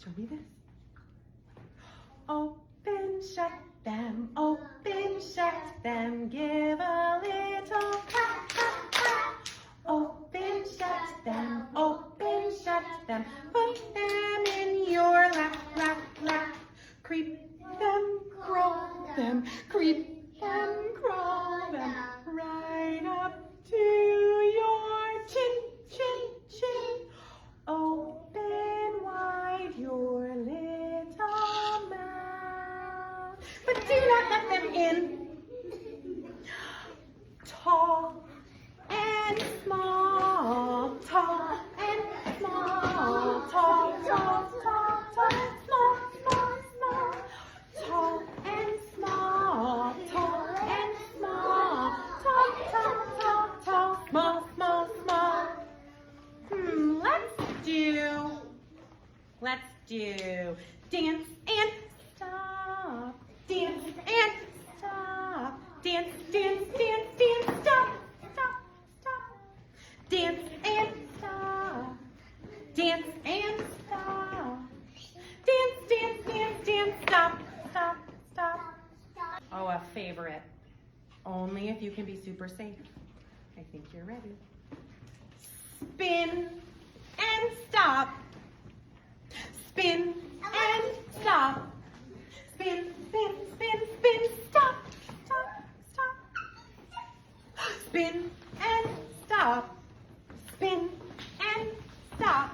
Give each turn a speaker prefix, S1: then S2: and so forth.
S1: Show me this. Open, shut them, open, shut them, give a little clap, clap, clap. Open, shut them, put them in your lap, lap, lap. Creep them, crawl them, creep them, crawl them, right up to your chin, chin, chin. Open wide your little mouth, but do not let them in. Tall and small, tall and small, tall, tall, tall, tall, small, small, small, tall and small, tall and small, tall, tall, tall, tall, small, small, small. Let's do dance and stop, dance and stop, dance, dance, dance, dance, stop, stop, stop, dance and stop, dance and stop, dance, dance, dance, dance, stop, stop, stop. Oh, a favorite. Only if you can be super safe. I think you're ready. Spin and stop. Spin and stop. Spin, spin, spin, spin, stop, stop, stop. Spin and stop. Spin and stop.